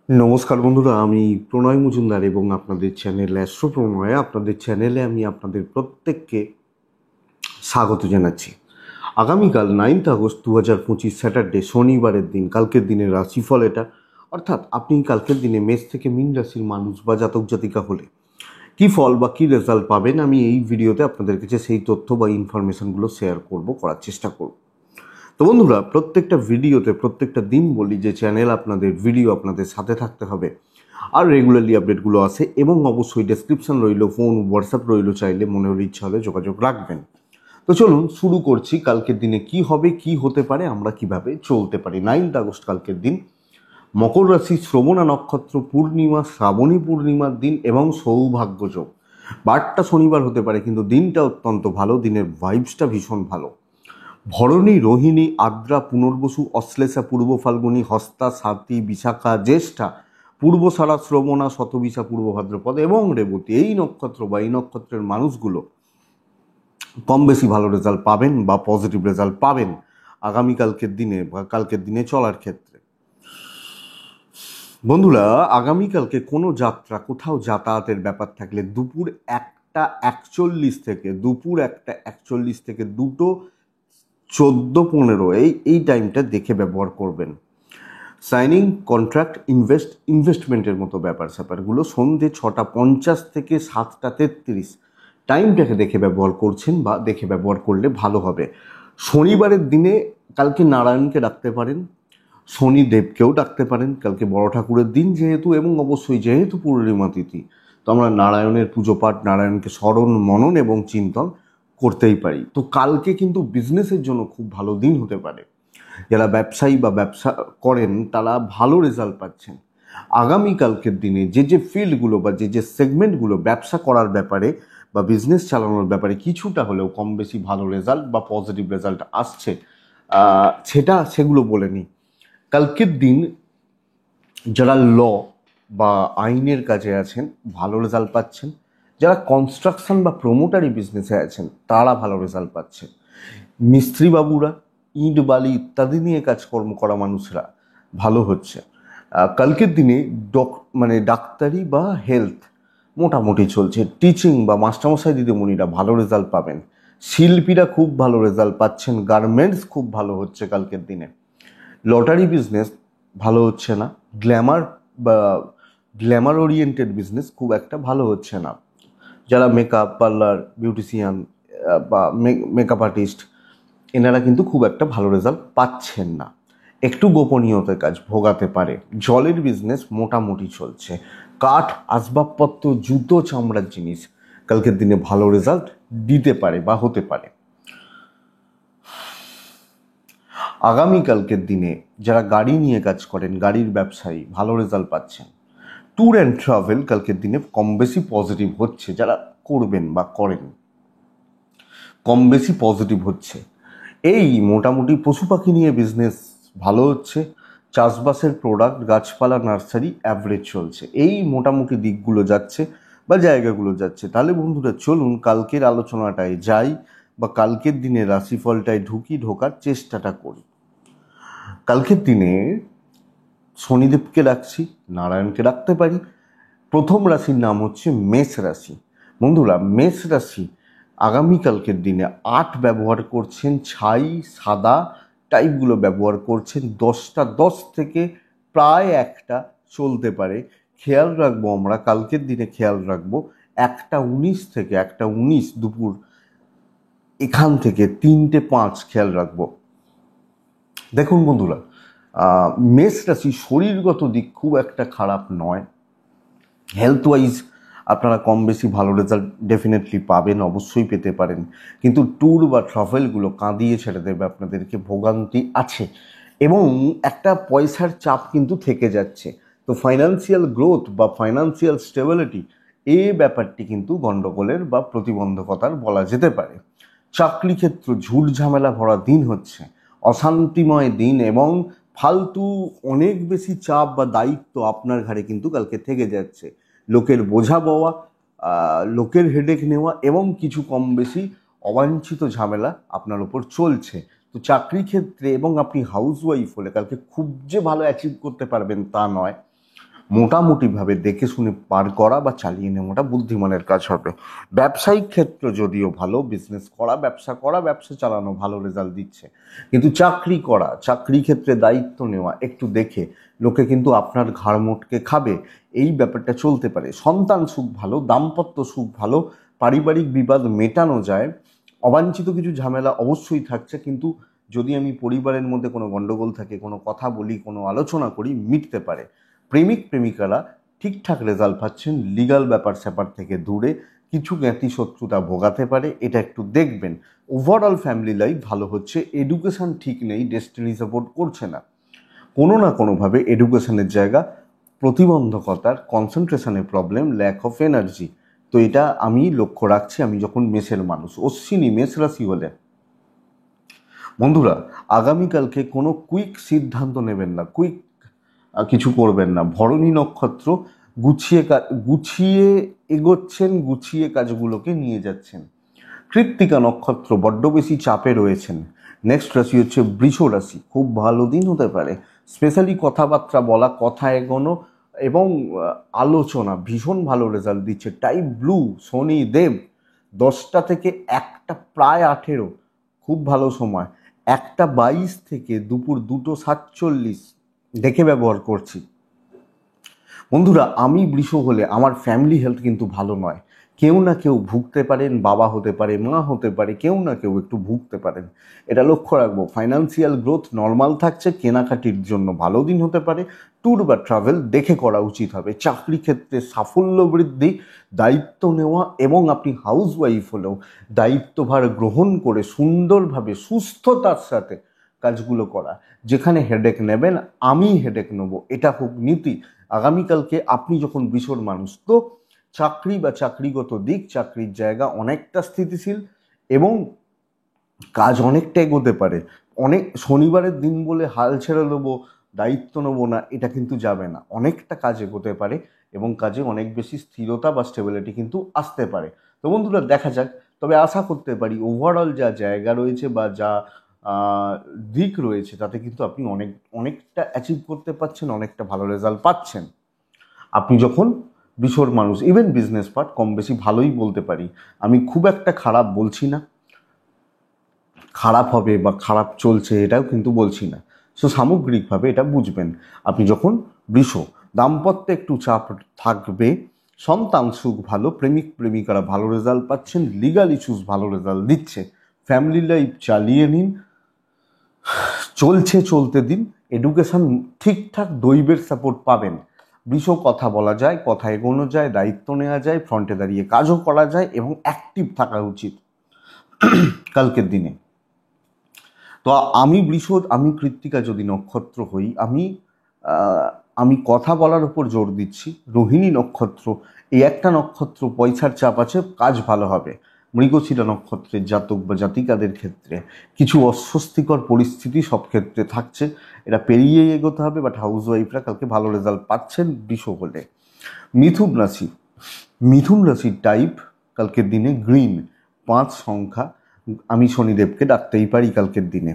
নমস্কার বন্ধুরা, আমি প্রণয় মজুমদার এবং আপনাদের চ্যানেল অ্যাস্ট্রো প্রণয় আপনাদের চ্যানেলে আমি আপনাদের প্রত্যেককে স্বাগত জানাচ্ছি। আগামীকাল 9 আগস্ট 2025 স্যাটারডে শনিবারের দিন, কালকের দিনের রাশিফল এটা। অর্থাৎ আপনি কালকের দিনে মেষ থেকে মীন রাশির মানুষ বা জাতক জাতিকা হলে কী ফল বা কী রেজাল্ট পাবেন, আমি এই ভিডিওতে আপনাদের কাছে সেই তথ্য বা ইনফরমেশনগুলো শেয়ার করার চেষ্টা করব। তো বন্ধুরা, প্রত্যেকটা ভিডিওতে প্রত্যেকটা দিন বলি যে চ্যানেল আপনাদের, ভিডিও আপনাদের সাথে থাকতে হবে, আর রেগুলারলি আপডেটগুলো আসে এবং অবশ্যই ডেসক্রিপশন রইল, ফোন হোয়াটসঅ্যাপ রইল, চাইলে মনে হলে ইচ্ছা হলে যোগাযোগ রাখবেন। তো চলুন শুরু করছি। কালকের দিনে কি হবে, কি হতে পারে, আমরা কিভাবে চলতে পারি। 9 আগস্ট কালকের দিন, মকর রাশি, শ্রবণা নক্ষত্র, পূর্ণিমা, শ্রাবণী পূর্ণিমার দিন এবং সৌভাগ্য যোগ। বারটা শনিবার হতে পারে কিন্তু দিনটা অত্যন্ত ভালো, দিনের ভাইবসটা ভীষণ ভালো। ভরণী, রোহিণী, আদ্রা, পুনর্বসু, অশ্লেষা, পূর্ব ফাল্গুনী, হস্তা, সাথী, বিশাখা, জ্যেষ্ঠা, পূর্বসারা, শ্রবণা, শতবিশা, পূর্ব ভাদ্রপদ এবং রেবতী, এই নক্ষত্র বা এই নক্ষত্রের মানুষগুলো কম বেশি ভালো রেজাল্ট পাবেন বা পজিটিভ রেজাল্ট পাবেন আগামীকালকের দিনে বা কালকের দিনে চলার ক্ষেত্রে। বন্ধুরা, আগামীকালকে কোনো যাত্রা, কোথাও যাতায়াতের ব্যাপার থাকলে দুপুর 1টা 41 থেকে 2:14-15 এই টাইমটা দেখে ব্যবহার করবেন। সাইনিং, কন্ট্রাক্ট, ইনভেস্টমেন্টের মতো ব্যাপার স্যাপারগুলো সন্ধ্যে 6টা 50 থেকে 7টা 33 টাইমটাকে দেখে ব্যবহার করছেন বা দেখে ব্যবহার করলে ভালো হবে। শনিবারের দিনে কালকে নারায়ণকে ডাকতে পারেন, শনিদেবকেও ডাকতে পারেন। কালকে বড় ঠাকুরের দিন যেহেতু, এবং অবশ্যই যেহেতু পূর্ণিমা তিথি, তো আমরা নারায়ণের পুজো পাঠ, নারায়ণকে স্মরণ, মনন এবং চিন্তন করতেই পারি। তো কালকে কিন্তু বিজনেসের জন্য খুব ভালো দিন হতে পারে। যারা ব্যবসায়ী বা ব্যবসা করেন তারা ভালো রেজাল্ট পাচ্ছেন। আগামীকালকের দিনে যে ফিল্ডগুলো বা যে সেগমেন্টগুলো ব্যবসা করার ব্যাপারে বা বিজনেস চালানোর ব্যাপারে কিছুটা হলেও কম বেশি ভালো রেজাল্ট বা পজিটিভ রেজাল্ট আসছে, সেগুলো বলে নিই। কালকের দিন যারা বা আইনের কাজে আছেন ভালো রেজাল্ট পাচ্ছেন। যারা কনস্ট্রাকশন বা প্রমোটারি বিজনেসে আছেন তারা ভালো রেজাল্ট পাচ্ছেন। মিস্ত্রি বাবুরা, ইট বালি ইত্যাদি নিয়ে কাজকর্ম করা মানুষরা ভালো হচ্ছে। কালকের দিনে ডাক্তারি বা হেলথ মোটামুটি চলছে। টিচিং বা মাস্টারমশাই দিদিমণিরা ভালো রেজাল্ট পাবেন। শিল্পীরা খুব ভালো রেজাল্ট পাচ্ছেন। গার্মেন্টস খুব ভালো হচ্ছে কালকের দিনে। লটারি বিজনেস ভালো হচ্ছে না। বা গ্ল্যামার ওরিয়েন্টেড বিজনেস খুব একটা ভালো হচ্ছে না। যারা মেকআপ পার্লার, বিউটিশিয়ান বা মেকআপ আর্টিস্ট, এনারা কিন্তু খুব একটা ভালো রেজাল্ট পাচ্ছেন না। একটু গোপনীয়তার কাজ ভোগাতে পারে। জলের বিজনেস মোটামুটি চলছে। কাঠ, আসবাবপত্র, জুতো, চামড়ার জিনিস কালকের দিনে ভালো রেজাল্ট দিতে পারে বা হতে পারে। আগামীকালকের দিনে যারা গাড়ি নিয়ে কাজ করেন, গাড়ির ব্যবসায়ী ভালো রেজাল্ট পাচ্ছেন। ট্যুর অ্যান্ড ট্রাভেল কালকের দিনে কম বেশি পজিটিভ হচ্ছে, যারা করবেন বা করেন কম বেশি পজিটিভ হচ্ছে। এই মোটামুটি পশু পাখি নিয়ে বিজনেস ভালো হচ্ছে। চাষবাসের প্রোডাক্ট, গাছপালা, নার্সারি অ্যাভারেজ চলছে। এই মোটামুটি দিকগুলো যাচ্ছে বা জায়গাগুলো যাচ্ছে। তাহলে বন্ধুরা চলুন কালকের আলোচনাটায় যাই বা কালকের দিনে রাশিফলটায় ঢোকার চেষ্টাটা করি। কালকের দিনে শনিদেবকে রাখছি, নারায়ণকে রাখতে পারি। প্রথম রাশির নাম হচ্ছে মেষ রাশি। বন্ধুরা, মেষ রাশি আগামীকালকের দিনে 8 ব্যবহার করছেন, ছাই সাদা টাইপগুলো ব্যবহার করছেন। 10টা 10 থেকে প্রায় 1টা চলতে পারে। খেয়াল রাখবো, আমরা কালকের দিনে খেয়াল রাখবো 1টা 19 থেকে 1টা 19 দুপুর এখান থেকে 3টে 5 খেয়াল রাখবো। দেখুন বন্ধুরা, মেষ রাশি শরীরগত দিক খুব একটা খারাপ নয়। হেলথ ওয়াইজ আপনারা কম বেশি ভালো রেজাল্ট ডেফিনেটলি পাবেন, অবশ্যই পেতে পারেন। কিন্তু ট্যুর বা ট্রাভেলগুলো কাঁদিয়ে ছেড়ে দেবে আপনাদেরকে, ভোগান্তি আছে এবং একটা পয়সার চাপ কিন্তু থেকে যাচ্ছে। তো ফাইন্যান্সিয়াল গ্রোথ বা ফাইন্যান্সিয়াল স্টেবিলিটি, এই ব্যাপারটি কিন্তু গণ্ডগোলের বা প্রতিবন্ধকতার বলা যেতে পারে। চাকরি ক্ষেত্র ঝুট ঝামেলা ভরা দিন হচ্ছে, অশান্তিময় দিন এবং ফালতু অনেক বেশি চাপ বা দায়িত্ব আপনার ঘাড়ে কিন্তু কালকে থেকে যাচ্ছে। লোকের বোঝা বওয়া, লোকের হেডেক নেওয়া এবং কিছু কম বেশি অবাঞ্ছিত ঝামেলা আপনার ওপর চলছে। তো চাকরি ক্ষেত্রে, এবং আপনি হাউসওয়াইফ হলে কালকে খুব যে ভালো অ্যাচিভ করতে পারবেন তা নয়। মোটামুটিভাবে দেখে শুনে পার করা বা চালিয়ে নেওয়াটা বুদ্ধিমানের কাজ হবে। ব্যবসায়িক ক্ষেত্র যদিও ভালো, বিজনেস করা, ব্যবসা চালানো ভালো রেজাল্ট দিচ্ছে, কিন্তু চাকরি ক্ষেত্রে দায়িত্ব নেওয়া একটু দেখে, লোকে কিন্তু আপনার ঘাড় মোটকে খাবে, এই ব্যাপারটা চলতে পারে। সন্তান সুখ ভালো, দাম্পত্য সুখ ভালো, পারিবারিক বিবাদ মেটানো যায়, অবাঞ্ছিত কিছু ঝামেলা অবশ্যই থাকছে, কিন্তু যদি আমি পরিবারের মধ্যে কোনো গণ্ডগোল থাকে, কোনো কথা বলি, কোনো আলোচনা করি, মিটতে পারে। প্রেমিক প্রেমিকারা ঠিকঠাক রেজাল্ট পাচ্ছেন, লিগাল ব্যাপার স্যাপার থেকে দূরে, কিছু জ্ঞাতি শত্রুতা ভোগাতে পারে, এটা একটু দেখবেন। ওভারঅল ফ্যামিলি লাইফ ভালো হচ্ছে। এডুকেশন ঠিক নেই, ডেস্টিনি সাপোর্ট করছে না, কোনো না কোনোভাবে এডুকেশনের জায়গা প্রতিবন্ধকতার, কনসেন্ট্রেশনের প্রবলেম, ল্যাক অফ এনার্জি। তো এটা আমি লক্ষ্য রাখছি আমি যখন মেষের মানুষ। অশ্বিনী মেষ রাশি হলে বন্ধুরা, আগামীকালকে কোনো কুইক সিদ্ধান্ত নেবেন না, কুইক কিছু করবেন না। ভরণী নক্ষত্র, গুছিয়ে এগোচ্ছেন, গুছিয়ে কাজগুলোকে নিয়ে যাচ্ছেন। কৃত্তিকা নক্ষত্র, বড্ড বেশি চাপে রয়েছেন। নেক্সট রাশি হচ্ছে বৃষ রাশি, খুব ভালো দিন হতে পারে। স্পেশালি কথাবার্তা বলা, কথা এগোনো এবং আলোচনা ভীষণ ভালো রেজাল্ট দিচ্ছে। টাইপ ব্লু, শনি দেব, 10টা থেকে 1টা প্রায় 18, খুব ভালো সময়। 1টা 22 থেকে দুপুর 2টো 47 দেখে ব্যবহার করছি। বন্ধুরা, আমি বৃষ হলে আমার ফ্যামিলি হেলথ কিন্তু ভালো নয়। কেউ না কেউ ভুগতে পারেন, বাবা হতে পারে, মা হতে পারে, কেউ না কেউ একটু ভুগতে পারেন, এটা লক্ষ্য রাখবো। ফাইন্যান্সিয়াল গ্রোথ নর্মাল থাকছে, কেনাকাটির জন্য ভালো দিন হতে পারে। ট্যুর বা ট্রাভেল দেখে করা উচিত হবে। চাকরি ক্ষেত্রে সাফল্য বৃদ্ধি, দায়িত্ব নেওয়া, এবং আপনি হাউস ওয়াইফ হলেও দায়িত্বভার গ্রহণ করে সুন্দরভাবে সুস্থতার সাথে কাজগুলো করা। যেখানে হেডেক নেবেন, আমি হেডেক নেব, এটা হোক নীতি। আগামীকালকে আপনি যখন বৃষর মানুষ, তো চাকরি বা চাকরিগত দিক, চাকরির জায়গা অনেকটা স্থিতিশীল এবং কাজ অনেকটা এগোতে পারে। শনিবারের দিন বলে হাল ছেড়ে দেবো, দায়িত্ব নেবো না, এটা কিন্তু যাবে না। অনেকটা কাজ এগোতে পারে এবং কাজে অনেক বেশি স্থিরতা বা স্টেবিলিটি কিন্তু আসতে পারে। তো বন্ধুরা, দেখা যাক। তবে আশা করতে পারি ওভারঅল যা জায়গা রয়েছে বা যা দিক রয়েছে, তাতে কিন্তু আপনি অনেকটা অ্যাচিভ করতে পারছেন, অনেকটা ভালো রেজাল্ট পাচ্ছেন। আপনি যখন বিশোর মানুষ, ইভেন বিজনেস পার্ট কম বেশি ভালোই বলতে পারি, আমি খুব একটা খারাপ বলছি না, খারাপ হবে বা খারাপ চলছে এটাও কিন্তু বলছি না। সো সামগ্রিকভাবে এটা বুঝবেন। আপনি যখন বৃষ, দাম্পত্যে একটু চাপ থাকবে, সন্তান সুখ ভালো, প্রেমিক প্রেমিকারা ভালো রেজাল্ট পাচ্ছেন, লিগাল ইস্যুস ভালো রেজাল্ট দিচ্ছে। ফ্যামিলি লাইফ চালিয়ে নিন, চলতে দিন। এডুকেশন ঠিকঠাক, দৈবের সাপোর্ট পাবেন। বৃষ, কথা বলা যায়, কথা এগোনো যায়, দায়িত্ব নেওয়া যায়, ফ্রন্টে দাঁড়িয়ে কাজও করা যায় এবং অ্যাক্টিভ থাকা উচিত কালকের দিনে। তো আমি কৃত্তিকা যদি নক্ষত্র হই, আমি কথা বলার উপর জোর দিচ্ছি। রোহিণী নক্ষত্র, এই একটা নক্ষত্র পয়সার চাপ আছে, কাজ ভালো হবে। মৃগশিরা নক্ষত্রের জাতক বা জাতিকাদের ক্ষেত্রে কিছু অস্বস্তিকর পরিস্থিতি সব ক্ষেত্রে থাকছে, এটা পেরিয়েই এগোতে হবে। বাট হাউস ওয়াইফরা কালকে ভালো রেজাল্ট পাচ্ছেন বৃষ হলে। মিথুন রাশির টাইপ কালকের দিনে গ্রিন, 5 সংখ্যা। আমি শনিদেবকে ডাকতেই পারি কালকের দিনে।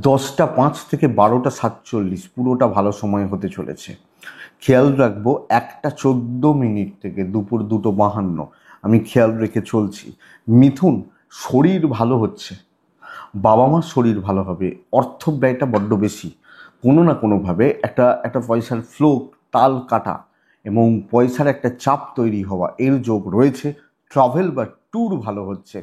10টা 5 থেকে 12টা 47 পুরোটা ভালো সময় হতে চলেছে। খেয়াল রাখবো 1টা 14 থেকে দুপুর 2টো 52, আমি খেয়াল রেখে চলছি। মিথুন, শরীর ভালো হচ্ছে, বাবা মার শরীর ভালো হবে। অর্থ ব্যয়টা বড্ড বেশি, কোনো না কোনোভাবে একটা পয়সার ফ্লো, তাল কাটা এবং পয়সার একটা চাপ তৈরি হওয়া, এর যোগ রয়েছে। ট্রাভেল বা ট্যুর ভালো হচ্ছে।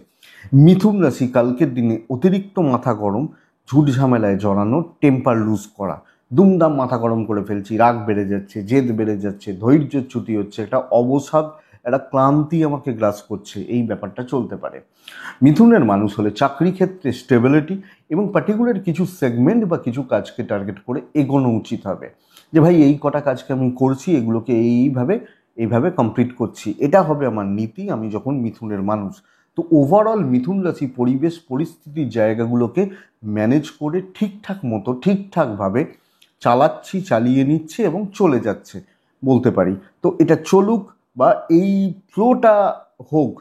মিথুন রাশি কালকের দিনে অতিরিক্ত মাথা গরম, ঝুট ঝামেলায় জড়ানো, টেম্পার লুজ করা, দুমদাম মাথা গরম করে ফেলছি, রাগ বেড়ে যাচ্ছে, জেদ বেড়ে যাচ্ছে, ধৈর্যচ্যুতি হচ্ছে, একটা অবসাদ, একটা ক্লান্তি আমাকে গ্রাস করছে, এই ব্যাপারটা চলতে পারে। মিথুনের মানুষ হলে চাকরি ক্ষেত্রে স্টেবিলিটি এবং পার্টিকুলার কিছু সেগমেন্ট বা কিছু কাজকে টার্গেট করে এগোনো উচিত হবে। যে ভাই, এই কটা কাজকে আমি করছি, এগুলোকে এইভাবে কমপ্লিট করছি, এটা হবে আমার নীতি আমি যখন মিথুনের মানুষ। তো ওভারঅল মিথুন রাশি পরিবেশ পরিস্থিতির জায়গাগুলোকে ম্যানেজ করে ঠিকঠাকভাবে চালিয়ে নিচ্ছে এবং চলে যাচ্ছে বলতে পারি। তো এটা চলুক বা এই ফ্লোটা হোক,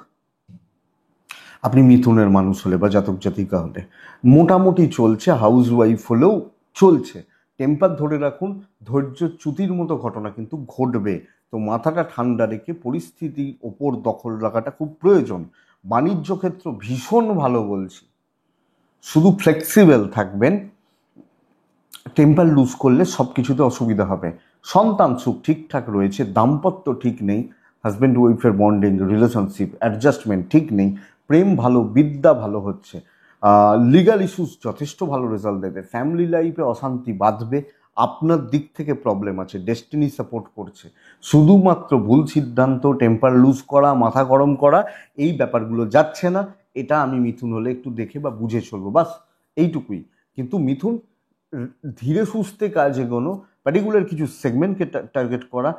আপনি মিথুনের মানুষ হলে বা জাতক জাতিকা হলে মোটামুটি চলছে, হাউস ওয়াইফ হলেও চলছে। টেম্পার ধরে রাখুন, ধৈর্যচ্যুতির মতো ঘটনা কিন্তু ঘটবে। তো মাথাটা ঠান্ডা রেখে পরিস্থিতির ওপর দখল রাখাটা খুব প্রয়োজন। বাণিজ্য ক্ষেত্র ভীষণ ভালো বলছি, শুধু ফ্লেক্সিবল থাকবেন, টেম্পার লুজ করলে সব কিছুতে অসুবিধা হবে। সন্তান সুখ ঠিকঠাক রয়েছে, দাম্পত্য ঠিক নেই, হাজব্যান্ড ওয়াইফের বন্ডিং, রিলেশনশিপ, অ্যাডজাস্টমেন্ট ঠিক নেই, প্রেম ভালো, বিদ্যা ভালো হচ্ছে, লিগাল ইস্যুস যথেষ্ট ভালো রেজাল্ট দেবে, ফ্যামিলি লাইফে অশান্তি বাঁধবে, আপনার দিক থেকে প্রবলেম আছে, ডেস্টিনি সাপোর্ট করছে। শুধুমাত্র ভুল সিদ্ধান্ত, টেম্পার লুজ করা, মাথা গরম করা, এই ব্যাপারগুলো যাচ্ছে না। এটা আমি মিথুন হলে একটু দেখে বা বুঝে চলবো, বাস এইটুকুই। কিন্তু মিথুন ধীরে সুস্থে কাজ এগোনো, পার্টিকুলার কিছু সেগমেন্টকে টার্গেট করা,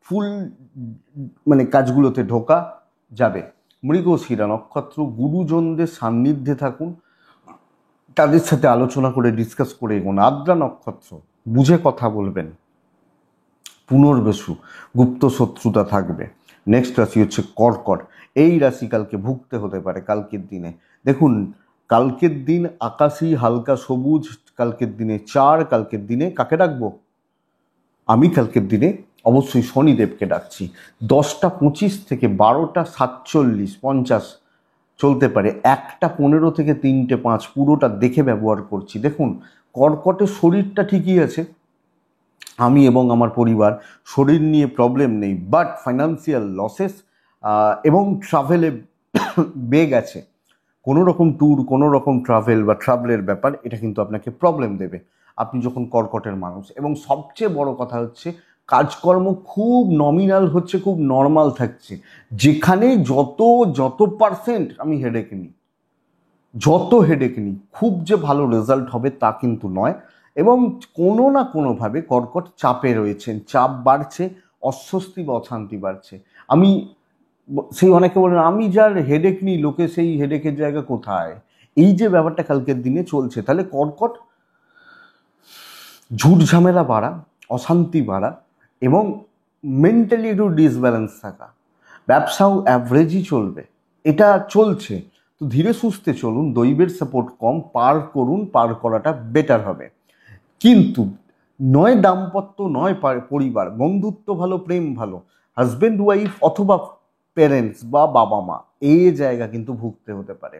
ফুল মানে কাজগুলোতে ঢোকা যাবে। মৃগশিরা নক্ষত্র, গুরুজনদের সান্নিধ্যে থাকুন, তাদের সাথে আলোচনা করে ডিসকাস করে এগোন। আদ্রা নক্ষত্র, বুঝে কথা বলবেন। পুনর্বসু, গুপ্ত শত্রুতা থাকবে। নেক্সট রাশি হচ্ছে কর্কট। এই রাশি কালকে ভুগতে হতে পারে কালকের দিনে। দেখুন, কালকের দিন আকাশী হালকা সবুজ, কালকের দিনে 4, কালকের দিনে কাকে ডাকবো? আমি কালকের দিনে অবশ্যই শনিদেবকে ডাকছি। 10টা 25 থেকে 12টা 47 50 চলতে পারে। 1টা 15 থেকে 3টে 5 পুরোটা দেখে ব্যবহার করছি। দেখুন, কর্কটের শরীরটা ঠিকই আছে, আমি এবং আমার পরিবার, শরীর নিয়ে প্রবলেম নেই, বাট ফাইন্যান্সিয়াল লসেস এবং ট্রাভেলে বেগ আছে। কোনো রকম ট্যুর, কোনো রকম ট্রাভেল বা ট্রাভেলের ব্যাপার, এটা কিন্তু আপনাকে প্রবলেম দেবে আপনি যখন কর্কটের মানুষ। এবং সবচেয়ে বড় কথা হচ্ছে কাজকর্ম খুব নমিনাল হচ্ছে, খুব নর্মাল থাকছে। যেখানে যত পার্সেন্ট আমি হেডেক নিই, খুব যে ভালো রেজাল্ট হবে তা কিন্তু নয়। এবং কোনো না কোনোভাবে কর্কট চাপে রয়েছেন, চাপ বাড়ছে, অস্বস্তি বা অশান্তি বাড়ছে। আমি সেই অনেকে বলেন আমি যার হেডেক নিই, লোকে সেই হেডেকের জায়গা কোথায়? এই যে ব্যাপারটা কালকের দিনে চলছে, তাহলে কর্কট ঝুট ঝামেলা বাড়া, অশান্তি বাড়া এবং মেন্টালি একটু ডিসব্যালেন্স থাকা। ব্যবসাও অ্যাভারেজই চলবে, এটা চলছে। তো ধীরে সুস্থে চলুন, দৈবের সাপোর্ট কম, পার করাটা বেটার হবে। কিন্তু নয় দাম্পত্য, নয় পরিবার, বন্ধুত্ব ভালো, প্রেম ভালো, হাজব্যান্ড ওয়াইফ অথবা প্যারেন্টস বা বাবা মা, এই জায়গা কিন্তু ভুগতে হতে পারে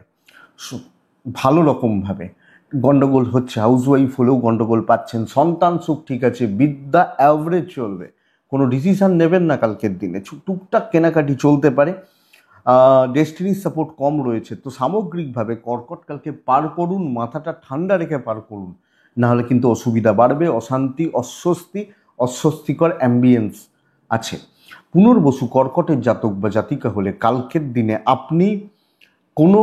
ভালো রকমভাবে। গন্ডগোল হচ্ছে, হাউস ওয়াইফ হলেও গন্ডগোল পাচ্ছেন। সন্তান সুখ ঠিক আছে, বিদ্যা অ্যাভারেজ চলবে। কোনো ডিসিশন নেবেন না কালকের দিনে, টুকটাক কেনাকাটি চলতে পারে। ডেস্টিনির সাপোর্ট কম রয়েছে। তো সামগ্রিকভাবে কর্কট কালকে পার করুন, মাথাটা ঠান্ডা রেখে পার করুন, নাহলে কিন্তু অসুবিধা বাড়বে। অশান্তি, অস্বস্তিকর অ্যাম্বিয়েন্স আছে। পুনর্বসু কর্কটের জাতক বা জাতিকা হলে কালকের দিনে আপনি কোনো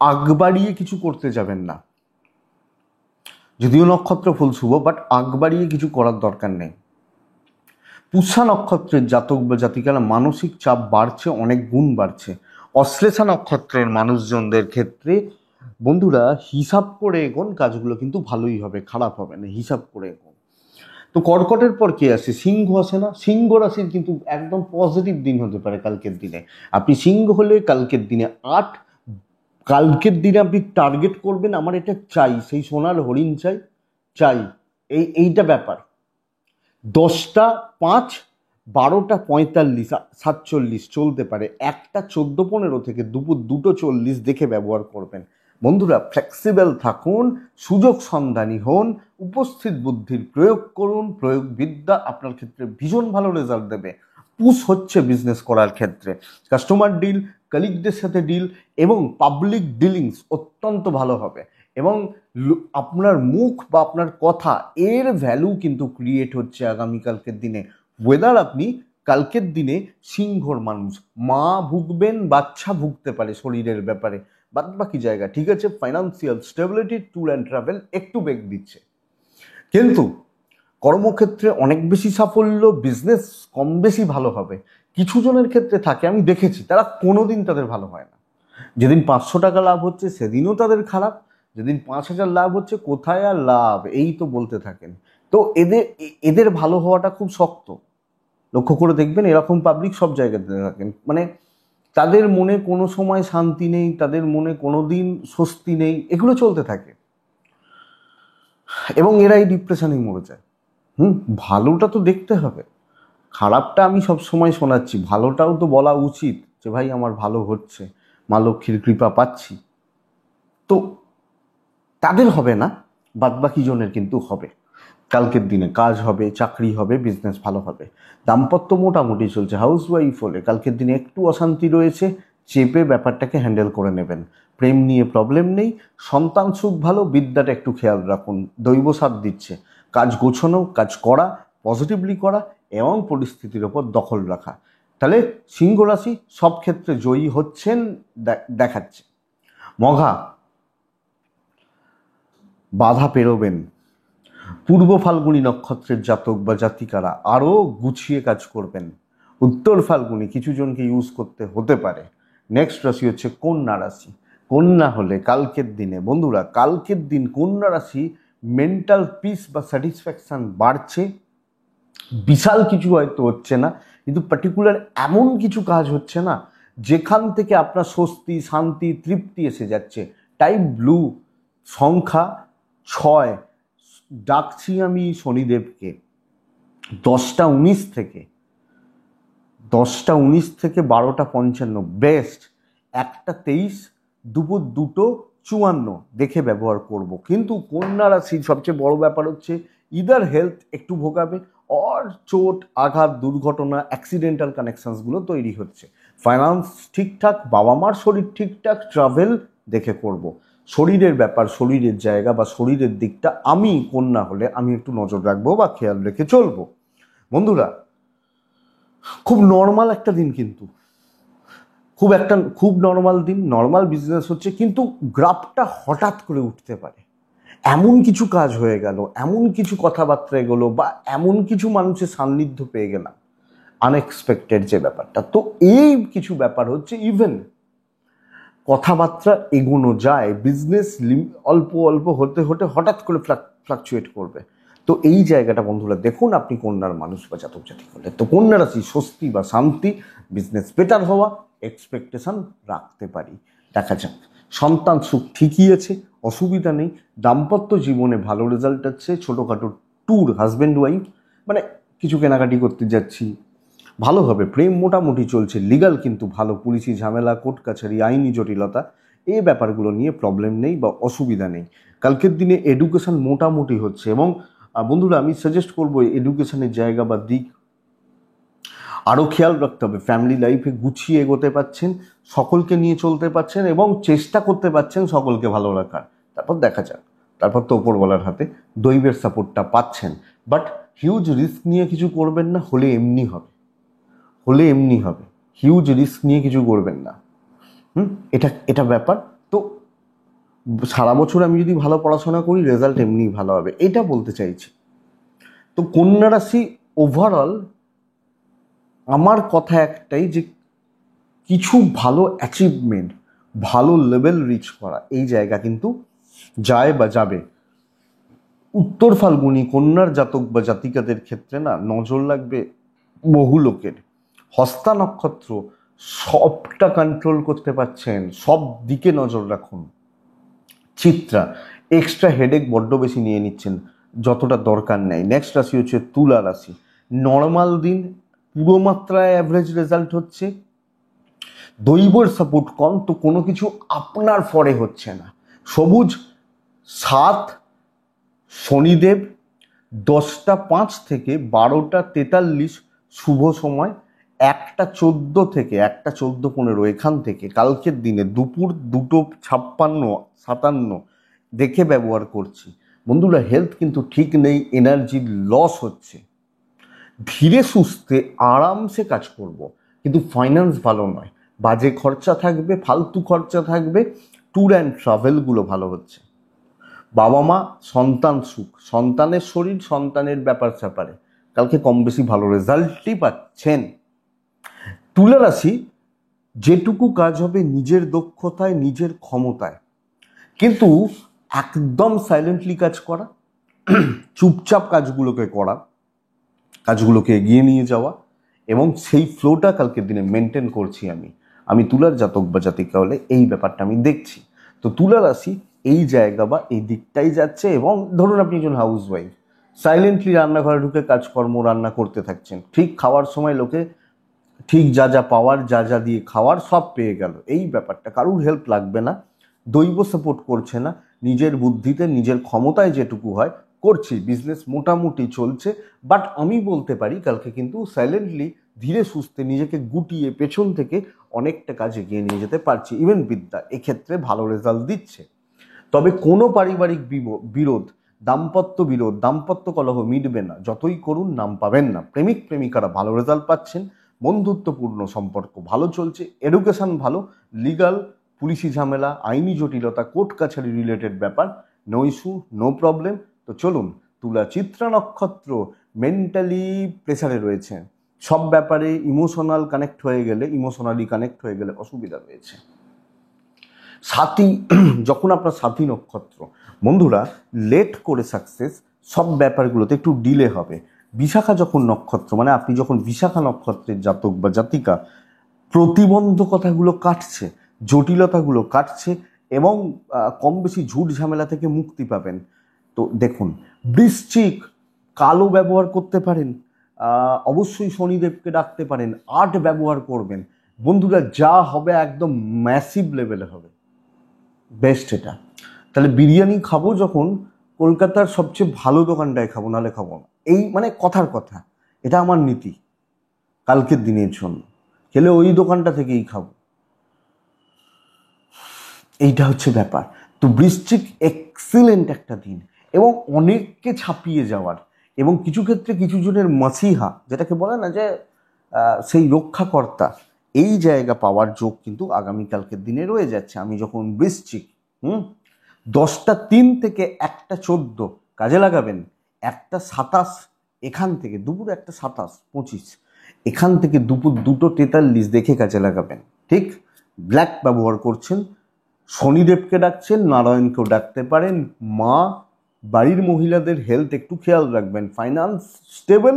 আগ বাড়িয়ে কিছু করতে যাবেন না। যদিও নক্ষত্র ফুল শুভ, বাট আগ বাড়িয়ে কিছু করার দরকার নেই। পুষা নক্ষত্রের জাতক বা জাতিকারা মানসিক চাপ বাড়ছে, অনেক গুণ বাড়ছে। অশ্লেষা নক্ষত্রের মানুষজনদের ক্ষেত্রে বন্ধুরা হিসাব করে এগোন, কাজগুলো কিন্তু ভালোই হবে, খারাপ হবে না, হিসাব করে এগোন। তো কর্কটের পর কে আসে? সিংহ আসে না? সিংহ রাশির কিন্তু একদম পজিটিভ দিন হতে পারে কালকের দিনে। আপনি সিংহ হলে কালকের দিনে 8, কালকের দিনে আপনি টার্গেট করবেন আমার এটা চাই, সেই সোনার হরিণ চাই, এইটা ব্যাপার। 10টা 5, 12টা 45 47 চলতে পারে। 1টা 14-15 থেকে দুপুর 2টো 40 দেখে ব্যবহার করবেন। বন্ধুরা ফ্লেক্সিবল থাকুন, সুযোগ সন্ধানী হন, উপস্থিত বুদ্ধির প্রয়োগ করুন। প্রয়োগ বিদ্যা আপনার ক্ষেত্রে ভীষণ ভালো রেজাল্ট দেবে। পুশ হচ্ছে বিজনেস করার ক্ষেত্রে, কাস্টমার ডিল, কলিগদের সাথে ডিল এবং পাবলিক ডিলিংস অত্যন্ত ভালো হবে। এবং আপনার মুখ বা আপনার কথা, এর ভ্যালু কিন্তু ক্রিয়েট হচ্ছে আগামীকালকের দিনে। ওয়েদার আপনি কালকের দিনে সিংহর মানুষ, মা ভুগবেন, বাচ্চা ভুগতে পারে শরীরের ব্যাপারে, বাদ বাকি জায়গা ঠিক আছে। Financial stability, tour and travel একটু বেগ দিচ্ছে, কিন্তু কর্মক্ষেত্রে অনেক বেশি সাফল্য, বিজনেস কম বেশি ভালো হবে। কিছু জনের ক্ষেত্রে থাকে, আমি দেখেছি তারা কোনোদিন তাদের ভালো হয় না। যেদিন 500 টাকা লাভ হচ্ছে সেদিনও তাদের খারাপ, যেদিন 5000 লাভ হচ্ছে কোথায় আর লাভ, এই তো বলতে থাকেন। তো এদের ভালো হওয়াটা খুব শক্ত। লক্ষ্য করে দেখবেন এরকম পাবলিক সব জায়গাতে থাকেন, মানে তাদের মনে কোনো সময় শান্তি নেই, তাদের মনে কোনো দিন স্বস্তি নেই, এগুলো চলতে থাকে। এবং এরাই ডিপ্রেশনেই মরে যায়। ভালোটা তো দেখতে হবে, খারাপটা আমি সব সময় শোনাচ্ছি, ভালোটাও তো বলা উচিত যে ভাই আমার ভালো হচ্ছে, মা লক্ষ্মীর কৃপা পাচ্ছি। তো তাদের হবে না, বাদবাকি জনের কিন্তু হবে। কালকের দিনে কাজ হবে, চাকরি হবে, বিজনেস ভালো হবে। দাম্পত্য মোটামুটি চলছে, হাউস ওয়াইফ হলে কালকের দিনে একটু অশান্তি রয়েছে, চেপে ব্যাপারটাকে হ্যান্ডেল করে নেবেন। প্রেম নিয়ে প্রবলেম নেই, সন্তান সুখ ভালো, বিদ্যাটা একটু খেয়াল রাখুন, দৈব সাথ দিচ্ছে। কাজ গোছানো, কাজ করা, পজিটিভলি করা এবং পরিস্থিতির ওপর দখল রাখা। তাহলে সিংহ রাশি সব ক্ষেত্রে জয়ী হচ্ছেন দেখাচ্ছে। মঘা, বাধা পেরোবেন। পূর্ব ফাল্গুনী নক্ষত্রের জাতক বা জাতিকারা আরও গুছিয়ে কাজ করবেন। উত্তর ফাল্গুনী কিছু জনকে ইউজ করতে হতে পারে। নেক্সট রাশি হচ্ছে কন্যা রাশি। কন্যা হলে কালকের দিনে বন্ধুরা, কালকের দিন কন্যা রাশি মেন্টাল পিস বা স্যাটিসফ্যাকশান বাড়ছে। বিশাল কিছু হয়তো হচ্ছে না, কিন্তু পার্টিকুলার এমন কিছু কাজ হচ্ছে না যেখান থেকে আপনার স্বস্তি, শান্তি, তৃপ্তি এসে যাচ্ছে। টাইপ ব্লু, সংখ্যা 6, ডাকছি আমি শনিদেবকে। 10টা 19 থেকে 12টা55 বেস্ট, 1টা 23 দুপুর 2টো 54 দেখে ব্যবহার করব। কিন্তু কন্যা রাশির সবচেয়ে বড় ব্যাপার হচ্ছে ইদার হেলথ একটু ভোগাবে, অর চোট, আঘাত, দুর্ঘটনা, অ্যাক্সিডেন্টাল কানেকশনসগুলো তৈরি হচ্ছে। ফাইন্যান্স ঠিকঠাক, বাবা মার শরীর ঠিকঠাক, ট্রাভেল দেখে করব। শরীরের ব্যাপার, শরীরের জায়গা বা শরীরের দিকটা আমি কন্যা হলে আমি একটু নজর রাখবো বা খেয়াল রেখে চলবো। বন্ধুরা, খুব নর্মাল একটা দিন, কিন্তু খুব নর্মাল দিন, নর্মাল বিজনেস হচ্ছে, কিন্তু গ্রাফটা হঠাৎ করে উঠতে পারে। এমন কিছু কাজ হয়ে গেল, এমন কিছু কথাবার্তা এগোলো, বা এমন কিছু মানুষের সান্নিধ্য পেয়ে গেলাম, আনএক্সপেক্টেড যে ব্যাপারটা। তো এই কিছু ব্যাপার হচ্ছে, ইভেন কথাবার্তা এগোনো যায়, বিজনেস অল্প অল্প হতে হতে হঠাৎ করে ফ্লাকচুয়েট করবে। তো এই জায়গাটা বন্ধুরা দেখুন, আপনি কন্যার মানুষ বা জাতক জাতিক হলে। তো কন্যা রাশি স্বস্তি বা শান্তি, বিজনেস বেটার হওয়া, এক্সপেকটেশন রাখতে পারি। দেখা যাক। সন্তান সুখ ঠিকই আছে, অসুবিধা নেই। দাম্পত্য জীবনে ভালো রেজাল্ট আছে। ছোটোখাটো ট্যুর, হাজব্যান্ড ওয়াইফ মানে কিছু কেনাকাটি করতে যাচ্ছি, ভালো হবে। প্রেম মোটামুটি চলছে, লিগাল কিন্তু ভালো, পুলিশি ঝামেলা, কোর্ট কাছারি, আইনি জটিলতা, এই ব্যাপারগুলো নিয়ে প্রবলেম নেই বা অসুবিধা নেই। কালকের দিনে এডুকেশন মোটামুটি হচ্ছে। এবং বন্ধুরা, আমি সাজেস্ট করবো এডুকেশনের জায়গা বা দিক আরও খেয়াল রাখতে হবে। ফ্যামিলি লাইফে গুছিয়ে এগোতে পারছেন, সকলকে নিয়ে চলতে পারছেন এবং চেষ্টা করতে পারছেন সকলকে ভালো রাখার। তারপর দেখা যাক, তারপর তো ওপরওয়ালার হাতে। দৈবের সাপোর্টটা পাচ্ছেন, বাট হিউজ রিস্ক নিয়ে কিছু করবেন না, হলে এমনি হবে, হিউজ রিস্ক নিয়ে কিছু করবেন না। এটা ব্যাপার। তো সারা বছর আমি যদি ভালো পড়াশোনা করি, রেজাল্ট এমনি ভালো হবে, এটা বলতে চাইছি। তো কন্যা রাশি ওভারঅল আমার কথা একটাই, যে কিছু ভালো অ্যাচিভমেন্ট, ভালো লেভেল রিচ করা, এই জায়গা কিন্তু যায় বা যাবে। উত্তর ফাল্গুনী কন্যার জাতক বা জাতিকাদের ক্ষেত্রে না নজর লাগবে বহু লোকের। হস্তা নক্ষত্র সবটা কন্ট্রোল করতে পারছেন, সব দিকে নজর রাখুন। চিত্রা এক্সট্রা হেডেক বড্ড বেশি নিয়ে নিচ্ছেন, যতটা দরকার নেই। নেক্সট রাশি হচ্ছে তুলা রাশি। নর্মাল দিন, পুরো মাত্রায় অ্যাভারেজ রেজাল্ট হচ্ছে। দৈবর সাপোর্ট কম, তো কোনো কিছু আপনার ফরে হচ্ছে না। সবুজ 7, শনিদেব 10টা 5 থেকে 12টা 43 শুভ সময়। 1টা 14 থেকে 1টা 14-15 এখান থেকে কালকের দিনে দুপুর 2টো 56-57 দেখে ব্যবহার করছি। বন্ধুরা, হেলথ কিন্তু ঠিক নেই, এনার্জির লস হচ্ছে। ধীরে সুস্থে আরামসে কাজ করব, কিন্তু ফাইন্যান্স ভালো নয়, বাজে খরচা থাকবে, ফালতু খরচা থাকবে। ট্যুর অ্যান্ড ট্রাভেলগুলো ভালো হচ্ছে। বাবা মা, সন্তান সুখ, সন্তানের শরীর, সন্তানের ব্যাপার স্যাপারে কালকে কম বেশি ভালো রেজাল্টই পাচ্ছেন। তুলা রাশি যেটুকু কাজ হবে নিজের দক্ষতায়, নিজের ক্ষমতায়, কিন্তু একদম সাইলেন্টলি কাজ করা, চুপচাপ কাজগুলোকে করা, কাজগুলোকে এগিয়ে নিয়ে যাওয়া, এবং সেই ফ্লোটা কালকের দিনে মেনটেন করছি আমি তুলার জাতক বা জাতিকা হলে এই ব্যাপারটা আমি দেখছি। তো তুলা রাশি এই জায়গা বা এই দিকটাই যাচ্ছে। এবং ধরুন আপনি একজন হাউস ওয়াইফ, সাইলেন্টলি রান্নাঘরে ঢুকে কাজকর্ম রান্না করতে থাকছেন, ঠিক খাওয়ার সময় লোকে ঠিক যা যা পাওয়ার, যা যা দিয়ে খাওয়ার সব পেয়ে গেল, এই ব্যাপারটা কারুর হেল্প লাগবে না, দৈব সাপোর্ট করছে না, নিজের বুদ্ধিতে নিজের ক্ষমতায় যেটুকু হয় করছি, বিজনেস মোটামুটি চলছে। বাট আমি বলতে পারি কালকে কিন্তু সাইলেন্টলি ধীরে সুস্থে নিজেকে গুটিয়ে পেছন থেকে অনেকটা কাজ এগিয়ে নিয়ে যেতে পারছি। ইভেন বিদ্যা এক্ষেত্রে ভালো রেজাল্ট দিচ্ছে। তবে কোনো পারিবারিক বিরোধ, দাম্পত্য কলহ মিটবে না, যতই করুন নাম পাবেন না। প্রেমিক প্রেমিকারা ভালো রেজাল্ট পাচ্ছেন, বন্ধুত্বপূর্ণ সম্পর্ক ভালো চলছে, এডুকেশন ভালো, লিগাল পুলিশি ঝামেলা, আইনি জটিলতা, কোর্ট কাছারি রিলেটেড ব্যাপার, নো ইস্যু, নো প্রবলেম। তো চলুন, তুলা চিত্রা নক্ষত্র মেন্টালি প্রেসারে রয়েছে, সব ব্যাপারে ইমোশনালি কানেক্ট হয়ে গেলে অসুবিধা রয়েছে। সাথী, যখন আপনার সাথী নক্ষত্র, বন্ধুরা লেট করে সাকসেস, সব ব্যাপারগুলোতে একটু ডিলে হবে। বিশাখা যখন নক্ষত্র, মানে আপনি যখন বিশাখা নক্ষত্রের জাতক বা জাতিকা, প্রতিবন্ধকতাগুলো কাটছে, জটিলতাগুলো কাটছে এবং কম বেশি ঝুট ঝামেলা থেকে মুক্তি পাবেন। তো দেখুন, বৃশ্চিক কালো ব্যবহার করতে পারেন, অবশ্যই শনিদেবকে ডাকতে পারেন, আর্ট ব্যবহার করবেন। বন্ধুরা যা হবে একদম ম্যাসিভ লেভেলে হবে, বেস্ট এটা। তাহলে বিরিয়ানি খাবো যখন কলকাতার সবচেয়ে ভালো দোকানটায় খাবো, নাহলে খাবো না, এই মানে কথার কথা, এটা আমার নীতি কালকের দিনের জন্য। খেলে ওই দোকানটা থেকেই খাবো, এইটা হচ্ছে ব্যাপার। তো বৃশ্চিক এক্সিলেন্ট একটা দিন এবং অনেককে ছাপিয়ে যাওয়ার, এবং কিছু ক্ষেত্রে কিছু জনের মাসিহা, যেটাকে বলে না যে সেই রক্ষাকর্তা, এই জায়গা পাওয়ার যোগ কিন্তু আগামীকালকের দিনে রয়ে যাচ্ছে। আমি যখন বৃশ্চিক 10টা 3 থেকে 1টা 14 কাজে লাগাবেন, 1টা 27 এখান থেকে, দুপুর 1টা 27-25 এখান থেকে দুপুর 2টো 43 দেখে কাজে লাগাবেন। ঠিক ব্ল্যাক ব্যবহার করছেন, শনিদেবকে ডাকছেন, নারায়ণকেও ডাকতে পারেন, মা, বাড়ির মহিলাদের হেলথ একটু খেয়াল রাখবেন, ফাইন্যান্স স্টেবল,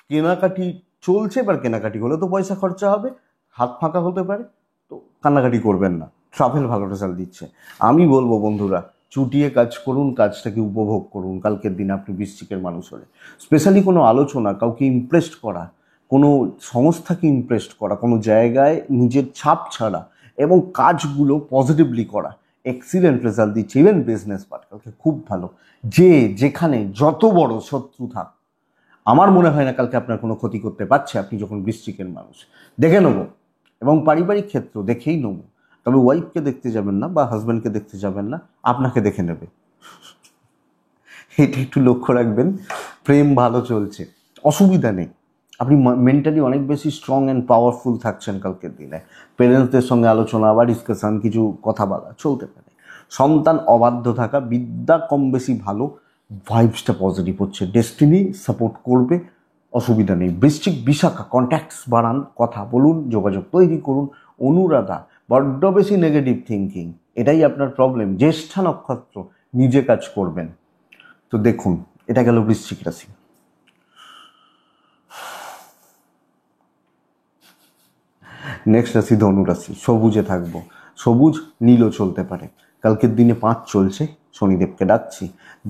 কেনাকাটি চলছে। এবার কেনাকাটি হলে তো পয়সা খরচা হবে, হাত ফাঁকা হতে পারে, তো কান্নাকাটি করবেন না। ট্রাভেল ভালো রেজাল্ট দিচ্ছে। আমি বলবো বন্ধুরা, চুটিয়ে কাজ করুন, কাজটাকে উপভোগ করুন কালকের দিনে আপনি বৃশ্চিকের মানুষ হলে। স্পেশালি কোনো আলোচনা, কাউকে ইমপ্রেসড করা, কোনো সংস্থাকে ইমপ্রেসড করা, কোনো জায়গায় নিজের ছাপ ছাড়া এবং কাজগুলো পজিটিভলি করা, এক্সিলেন্ট রেজাল্ট দিচ্ছে। ইভেন বিজনেস পার্ট কালকে খুব ভালো, যে যেখানে যত বড় শত্রু থাক, আমার মনে হয় না কালকে আপনার কোনো ক্ষতি করতে পারছে, আপনি যখন বৃশ্চিকের মানুষ। দেখে নেবো, এবং পারিবারিক ক্ষেত্র দেখেই নেবো। তবে ওয়াইফকে দেখতে যাবেন না বা হাজব্যান্ডকে দেখতে যাবেন না, আপনাকে দেখে নেবে, এটা একটু লক্ষ্য রাখবেন। প্রেম ভালো চলছে, অসুবিধা নেই, আপনি মেন্টালি অনেক বেশি স্ট্রং অ্যান্ড পাওয়ারফুল থাকছেন কালকের দিনে। পেরেন্টসদের সঙ্গে আলোচনা বা ডিসকাশন, কিছু কথা বলা চলতে পারে। সন্তান অবাধ্য থাকা, বিদ্যা কম বেশি ভালো, ভাইবসটা পজিটিভ হচ্ছে, ডেস্টিনি সাপোর্ট করবে, অসুবিধা নেই। বৃশ্চিক বিশাখা কন্ট্যাক্টস বাড়ান, কথা বলুন, যোগাযোগ তৈরি করুন। অনুরাধা বড্ড বেশি নেগেটিভ থিঙ্কিং, এটাই আপনার প্রবলেম। জ্যেষ্ঠা নক্ষত্র, নিজে কাজ করবেন। তো দেখুন, এটা গেল বৃশ্চিক রাশি। নেক্সট রাশি ধনু রাশি। সবুজে থাকবো, সবুজ নীলও চলতে পারে। কালকের দিনে 5 চলছে, শনিদেবকে ডাকছি।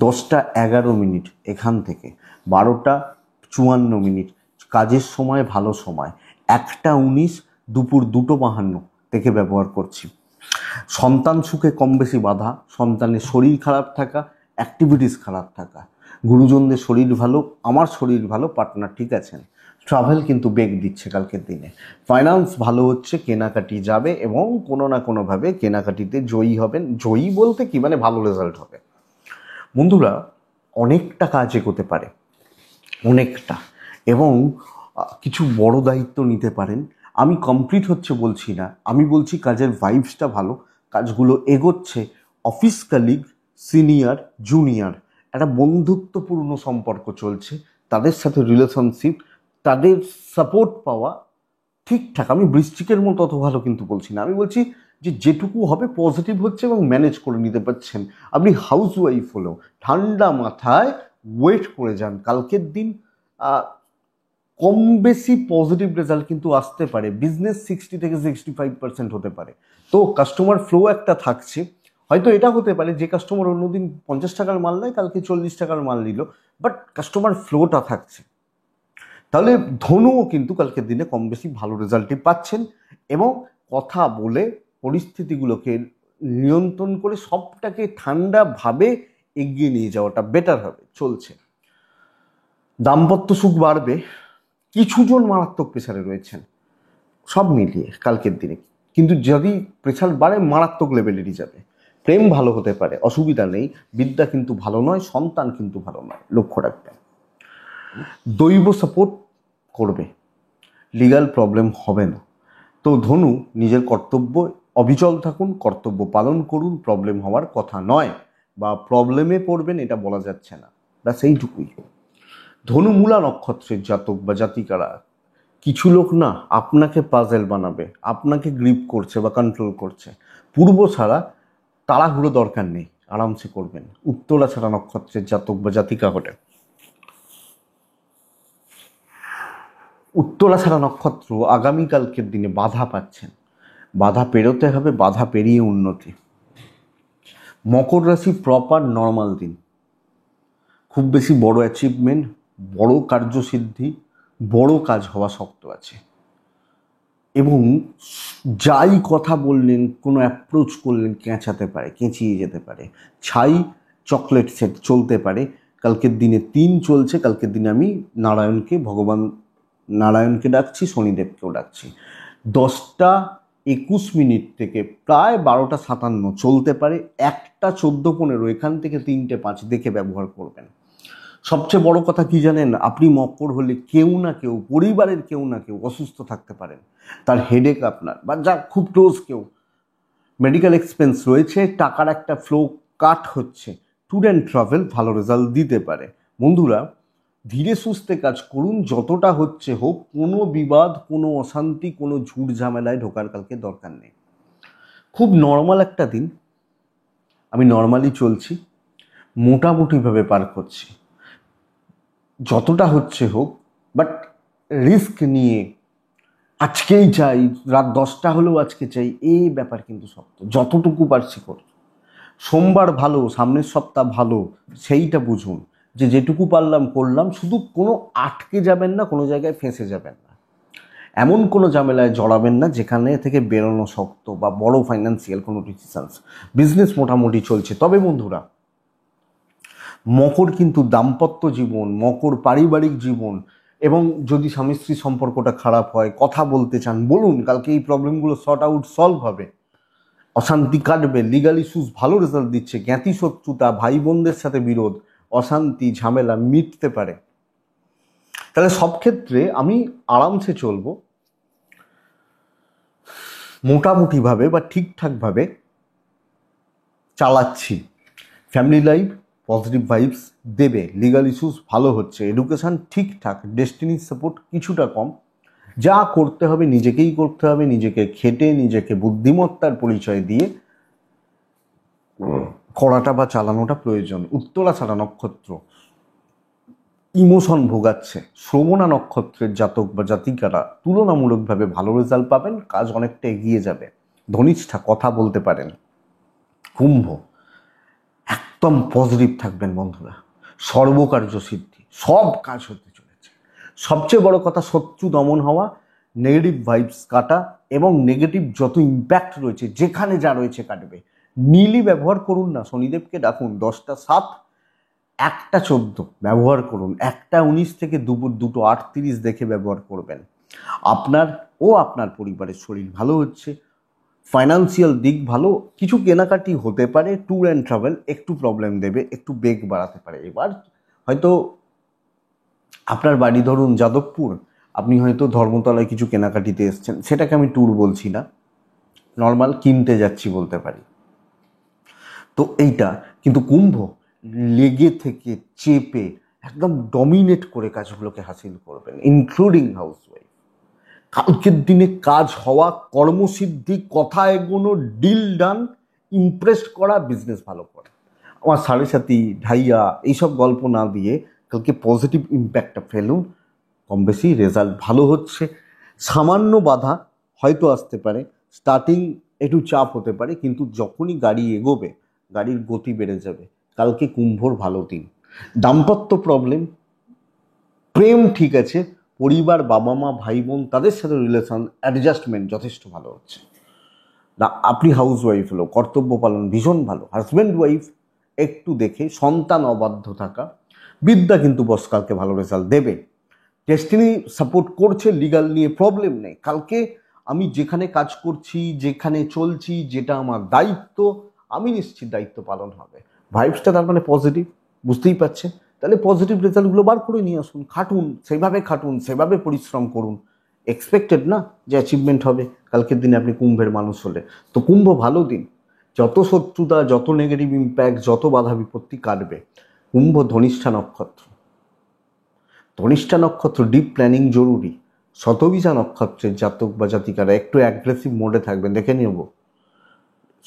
10টা 11 এখান থেকে 12টা 54 কাজের সময়, ভালো সময়। 1টা 19 দুপুর 2টো 52 থেকে ব্যবহার করছি। সন্তান সুখে কম বেশি বাধা, সন্তানের শরীর খারাপ থাকা, অ্যাক্টিভিটিস খারাপ থাকা, গুরুজনদের শরীর ভালো, আমার শরীর ভালো, পার্টনার ঠিক আছেন। ট্রাভেল কিন্তু বেগ দিচ্ছে কালকের দিনে। ফাইন্যান্স ভালো হচ্ছে, কেনাকাটি যাবে এবং কোনো না কোনোভাবে কেনাকাটিতে জয়ী হবেন। জয়ী বলতে কি, মানে ভালো রেজাল্ট হবে। বন্ধুরা অনেকটা কাজ এগোতে পারে, অনেকটা, এবং কিছু বড় দায়িত্ব নিতে পারেন। আমি কমপ্লিট হচ্ছে বলছি না, আমি বলছি কাজের ভাইবসটা ভালো, কাজগুলো এগোচ্ছে। অফিস কালিগ, সিনিয়র, জুনিয়র, একটা বন্ধুত্বপূর্ণ সম্পর্ক চলছে, তাদের সাথে রিলেশনশিপ, তাদের সাপোর্ট পাওয়া ঠিকঠাক। আমি বৃশ্চিকের মতো অত ভালো কিন্তু বলছি না, আমি বলছি যে যেটুকু হবে পজিটিভ হচ্ছে এবং ম্যানেজ করে নিতে পারছেন। আপনি হাউস ওয়াইফ হলেও ঠান্ডা মাথায় ওয়েট করে যান, কালকের দিন কম বেশি পজিটিভ রেজাল্ট কিন্তু আসতে পারে। বিজনেস 60 থেকে 65% হতে পারে। তো কাস্টমার ফ্লো একটা থাকছে, হয়তো এটা হতে পারে যে কাস্টমার অন্যদিন 50 টাকার মাল নেয়, কালকে 40 টাকার মাল নিল, বাট কাস্টমার ফ্লোটা থাকছে। তাহলে ধনুও কিন্তু কালকের দিনে কম বেশি ভালো রেজাল্টই পাচ্ছেন, এবং কথা বলে পরিস্থিতিগুলোকে নিয়ন্ত্রণ করে সবটাকে ঠান্ডাভাবে এগিয়ে নিয়ে যাওয়াটা বেটার হবে। চলছে, দাম্পত্য সুখ বাড়বে, কিছুজন মারাত্মক প্রেসারে রয়েছেন, সব মিলিয়ে কালকের দিনে। কিন্তু যদি প্রেসার বাড়ে মারাত্মক লেভেলেরই যাবে। প্রেম ভালো হতে পারে, অসুবিধা নেই, বিদ্যা কিন্তু ভালো নয়, সন্তান কিন্তু ভালো নয়, লক্ষ্য রাখবেন। দৈব সাপোর্ট করবে, লিগাল প্রবলেম হবে না। তো ধনু নিজের কর্তব্য অবিচল থাকুন, কর্তব্য পালন করুন, প্রবলেম হওয়ার কথা নয়, বা প্রবলেমে পড়বেন এটা বলা যাচ্ছে না, ব্যাস এইটুকুই। ধনু মূলা নক্ষত্রের জাতক বা জাতিকারা, কিছু লোক না আপনাকে পাজেল বানাবে, আপনাকে গ্রিপ করছে বা কন্ট্রোল করছে। পূর্ব ছাড়া তাড়াহুড়ো দরকার নেই, আরামসে করবেন। উত্তরা ছাড়া নক্ষত্রের জাতক বা জাতিকা হলে, উত্তরা ছাড়া নক্ষত্র আগামীকালকের দিনে বাধা পাচ্ছেন, বাধা পেরোতে হবে, বাধা পেরিয়ে উন্নতি। মকর রাশি প্রপার নর্মাল দিন, খুব বেশি বড় অ্যাচিভমেন্ট, বড় কার্যসিদ্ধি, বড় কাজ হওয়া শক্ত আছে। এবং যাই কথা বললেন, কোনো অ্যাপ্রোচ করলেন, কেঁচাতে পারে, কেঁচিয়ে যেতে পারে। ছাই চকলেট সেট চলতে পারে। কালকের দিনে 3 চলছে, কালকের দিনে আমি নারায়ণকে, ভগবান নারায়ণকে ডাকছি, শনিদেবকেও ডাকছি। 10:21 থেকে প্রায় 12:57 চলতে পারে। 1:14-15 এখান থেকে 3:05 দেখে ব্যবহার করবেন। সবচেয়ে বড় কথা কি জানেন, আপনি মকর হলে কেউ না কেউ, পরিবারের কেউ না কেউ অসুস্থ থাকতে পারেন, তার হেডেক আপনার, বা যা খুব ক্লোজ কেউ, মেডিকেল এক্সপেন্স রয়েছে, টাকার একটা ফ্লো কাট হচ্ছে। ট্যুর অ্যান্ড ট্রাভেল ভালো রেজাল্ট দিতে পারে। বন্ধুরা, ধীরে সুস্থে কাজ করুন, যতটা হচ্ছে হোক, কোনো বিবাদ, কোনো অশান্তি, কোনো ঝুট ঝামেলায় ঢোকার কালকে দরকার নেই। খুব নর্মাল একটা দিন, আমি নর্মালি চলছি, মোটামুটিভাবে পার করছি, যতটা হচ্ছে হোক, বাট রিস্ক নিয়ে আজকেই চাই, রাত 10টা হলেও আজকে চাই, এই ব্যাপার কিন্তু শক্ত। যতটুকু পারছি করুন। সোমবার ভালো, সামনের সপ্তাহ ভালো, সেইটা বুঝুন যে যেটুকু পারলাম করলাম। শুধু কোনো আটকে যাবেন না, কোনো জায়গায় ফেঁসে যাবেন না, এমন কোনো ঝামেলায় জড়াবেন না যেখানে থেকে বেরোনো শক্ত, বা বড় ফাইন্যান্সিয়াল কোনো ডিসিশনস। বিজনেস মোটামুটি চলছে। তবে বন্ধুরা, মকর কিন্তু দাম্পত্য জীবন, মকর পারিবারিক জীবন, এবং যদি স্বামী স্ত্রী সম্পর্কটা খারাপ হয়, কথা বলতে চান বলুন, কালকে এই প্রবলেমগুলো সলভ হবে, অশান্তি কাটবে, লিগাল ইস্যুস ভালো রেজাল্ট দিচ্ছে, জ্ঞাতি শত্রুতা, ভাই বোনদের সাথে বিরোধ, অশান্তি ঝামেলা মিটতে পারে। তাহলে সব ক্ষেত্রে আমি আরামসে চলবো, মোটামুটিভাবে বা ঠিকঠাকভাবে চালাচ্ছি। ফ্যামিলি লাইফ পজিটিভ ভাইবস দেবে, লিগাল ইস্যুস ভালো হচ্ছে, এডুকেশান ঠিকঠাক, ডেস্টিনির সাপোর্ট কিছুটা কম। যা করতে হবে নিজেকেই করতে হবে, নিজেকে খেটে, নিজেকে বুদ্ধিমত্তার পরিচয় দিয়ে করাটা বা চালানোটা প্রয়োজন। উত্তরা ছাড়া নক্ষত্র ইমোশন ভোগাচ্ছে। শ্রবণা নক্ষত্রের জাতক বা জাতিকারা তুলনামূলকভাবে ভালো রেজাল্ট পাবেন, কাজ অনেকটা এগিয়ে যাবে। ধনিষ্ঠা কথা বলতে পারেন। কুম্ভ একদম পজিটিভ থাকবেন বন্ধুরা, সর্বকার্য সিদ্ধি, সব কাজ হতে চলেছে। সবচেয়ে বড় কথা, শত্রু দমন হওয়া, নেগেটিভ ভাইবস কাটা, এবং নেগেটিভ যত ইম্প্যাক্ট রয়েছে যেখানে যা রয়েছে কাটবে। নীলই ব্যবহার করুন না, শনিদেবকে ডাকুন। 10:07, 1:14 ব্যবহার করুন। 1:19 থেকে দুপুর 2:38 দেখে ব্যবহার করবেন। আপনার ও আপনার পরিবারের শরীর ভালো হচ্ছে, ফাইন্যান্সিয়াল দিক ভালো, কিছু কেনাকাটি হতে পারে। ট্যুর অ্যান্ড ট্রাভেল একটু প্রবলেম দেবে, একটু বেগ বাড়াতে পারে। এবার হয়তো আপনার বাড়ি ধরুন যাদবপুর, আপনি হয়তো ধর্মতলায় কিছু কেনাকাটিতে এসছেন, সেটাকে আমি ট্যুর বলছি না, নর্মাল কিনতে যাচ্ছি বলতে পারি। তো এইটা কিন্তু কুম্ভ লেগে থেকে চেপে একদম ডমিনেট করে কাজগুলোকে হাসিল করবেন, ইনক্লুডিং হাউসওয়াইফ। কালকের দিনে কাজ হওয়া, কর্মসিদ্ধি, কথা এগোনো, ডিল ডান, ইমপ্রেস করা, বিজনেস ভালো করা। আমার সাড়ে সাথী, ঢাইয়া এইসব গল্প না দিয়ে কালকে পজিটিভ ইম্প্যাক্টটা ফেলুন, কম বেশি রেজাল্ট ভালো হচ্ছে। সামান্য বাধা হয়তো আসতে পারে, স্টার্টিং একটু চাপ হতে পারে, কিন্তু যখনই গাড়ি এগোবে গাড়ির গতি বেড়ে যাবে। কালকে কুম্ভর ভালো দিন। দাম্পত্য প্রবলেম, প্রেম ঠিক আছে, পরিবার, বাবা মা, ভাই বোন, তাদের সাথে রিলেশন অ্যাডজাস্টমেন্ট যথেষ্ট ভালো হচ্ছে। না আপনি হাউস ওয়াইফ হলো, কর্তব্য পালন ভীষণ ভালো। হাজব্যান্ড ওয়াইফ একটু দেখে, সন্তান অবাধ্য থাকা, বিদ্যা কিন্তু বস কালকে ভালো রেজাল্ট দেবে। ডেস্টিনি সাপোর্ট করছে, লিগাল নিয়ে প্রবলেম নেই। কালকে আমি যেখানে কাজ করছি, যেখানে চলছি, যেটা আমার দায়িত্ব, আমি নিশ্চিত দায়িত্ব পালন হবে। ভাইবসটা তার মানে পজিটিভ, বুঝতেই পারছেন। তাহলে পজিটিভ রেজাল্টগুলো বার করে নিয়ে আসুন, খাটুন, সেভাবে পরিশ্রম করুন। এক্সপেক্টেড না যে অ্যাচিভমেন্ট হবে কালকের দিনে আপনি কুম্ভের মানুষ হলে। তো কুম্ভ ভালো দিন, যত শত্রুতা, যত নেগেটিভ ইম্প্যাক্ট, যত বাধা বিপত্তি কাটবে। কুম্ভ ধনিষ্ঠা নক্ষত্র, ধনিষ্ঠা নক্ষত্র ডিপ প্ল্যানিং জরুরি। শতবিজা নক্ষত্রের জাতক বা জাতিকারা একটু অ্যাগ্রেসিভ মোডে থাকবেন, দেখে নেব।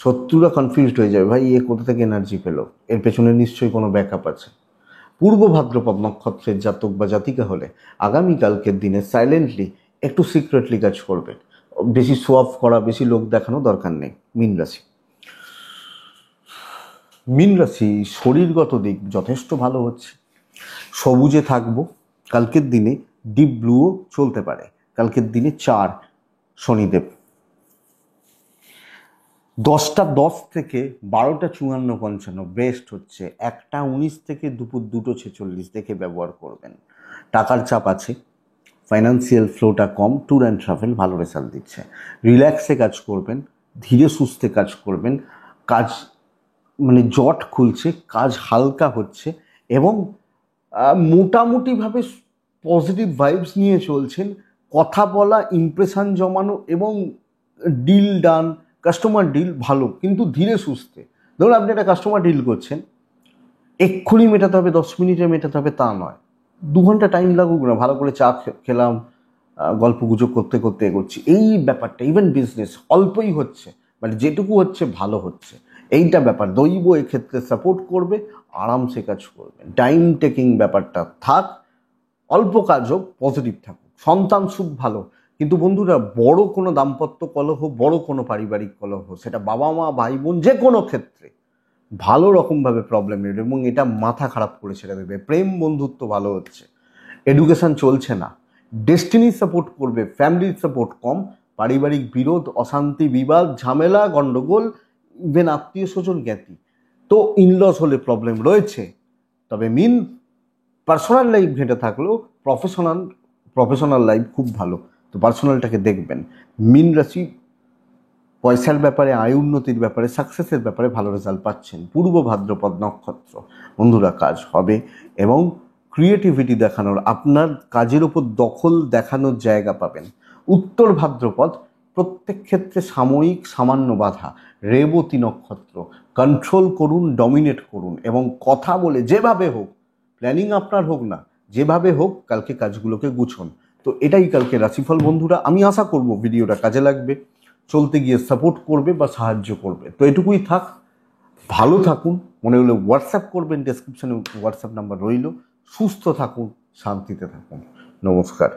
শত্রুরা কনফিউজড হয়ে যাবে, ভাই এ কোথা থেকে এনার্জি পেলো, এর পেছনে নিশ্চয়ই কোনো ব্যাকআপ আছে। পূর্ব ভাদ্রপদ নক্ষত্রের জাতক বা জাতিকা হলে আগামীকালকের দিনে সাইলেন্টলি একটু সিক্রেটলি কাজ করবেন। বেশি শো অফ করা, বেশি লোক দেখানো দরকার নেই। মীন রাশি, মীন রাশি শরীরগত দিক যথেষ্ট ভালো হচ্ছে। সবুজে থাকবো। কালকের দিনে ডিপ ব্লুও চলতে পারে। কালকের দিনে 4 শনিদেব। 10টা 10 থেকে 12টা 54-55 বেস্ট হচ্ছে। 1টা 19 থেকে দুপুর 2টো 46 দেখে ব্যবহার করবেন। টাকার চাপ আছে, ফাইন্যান্সিয়াল ফ্লোটা কম, ট্যুর অ্যান্ড ট্রাভেল ভালো রেজাল্ট দিচ্ছে। রিল্যাক্সে কাজ করবেন, ধীরে সুস্থে কাজ করবেন। কাজ মানে জট খুলছে, কাজ হালকা হচ্ছে এবং মোটামুটিভাবে পজিটিভ ভাইবস নিয়ে চলছেন। কথা বলা, ইমপ্রেশন জমানো এবং ডিল ডান, কাস্টমার ডিল ভালো, কিন্তু ধীরে সুস্থে। ধরুন আপনি একটা কাস্টমার ডিল করছেন, এক্ষুনি মেটাতে হবে, 10 মিনিটে মেটাতে হবে তা নয়। 2 ঘন্টা টাইম লাগুক না, ভালো করে চা খেলাম, গল্প গুজব করতে করতে এগোচ্ছি, এই ব্যাপারটা। ইভেন বিজনেস অল্পই হচ্ছে, মানে যেটুকু হচ্ছে ভালো হচ্ছে, এইটা ব্যাপার। দৈব এক্ষেত্রে সাপোর্ট করবে, আরামসে কাজ করবেন। টাইম টেকিং ব্যাপারটা থাক, অল্প কাজ হোক, পজিটিভ থাকুক। সন্তান সুখ ভালো, কিন্তু বন্ধুরা বড় কোনো দাম্পত্য কলহ, বড় কোনো পারিবারিক কলহ, সেটা বাবা মা, ভাই বোন, যে কোনো ক্ষেত্রে ভালো রকমভাবে প্রবলেম নেবে এবং এটা মাথা খারাপ করে ছেড়ে দেবে। প্রেম বন্ধুত্ব ভালো হচ্ছে, এডুকেশন চলছে না, ডেস্টিনি সাপোর্ট করবে, ফ্যামিলির সাপোর্ট কম, পারিবারিক বিরোধ, অশান্তি, বিবাদ, ঝামেলা, গণ্ডগোল, ইভেন আত্মীয় স্বজন জ্ঞাতি, তো ইনলস হলে প্রবলেম রয়েছে। তবে মিন পার্সোনাল লাইফ ঘেঁটে থাকলেও প্রফেশনাল লাইফ খুব ভালো। তো পার্সোনালটাকে দেখবেন। মিন রাশি পয়সার ব্যাপারে, আয় উন্নতির ব্যাপারে, সাকসেসের ব্যাপারে ভালো রেজাল্ট পাচ্ছেন। পূর্ব ভাদ্রপদ নক্ষত্র, বন্ধুরা কাজ হবে এবং ক্রিয়েটিভিটি দেখানোর, আপনার কাজের ওপর দখল দেখানোর জায়গা পাবেন। উত্তর ভাদ্রপদ প্রত্যেক ক্ষেত্রে সাময়িক সামান্য বাধা। রেবতী নক্ষত্র, কন্ট্রোল করুন, ডমিনেট করুন এবং কথা বলে যেভাবে হোক, প্ল্যানিং আপনার হোক না, যেভাবে হোক কালকে কাজগুলোকে গুছুন। তো এটাই কালকে রাশিফল বন্ধুরা। আমি আশা করব ভিডিওটা কাজে লাগবে, চলতে গিয়ে সাপোর্ট করবে বা সাহায্য করবে। তো এটুকুই থাক, ভালো থাকুন। মনে হলে হোয়াটসঅ্যাপ করবেন, ডেসক্রিপশনে হোয়াটসঅ্যাপ নাম্বার রইল। সুস্থ থাকুন, শান্তিতে থাকুন। নমস্কার।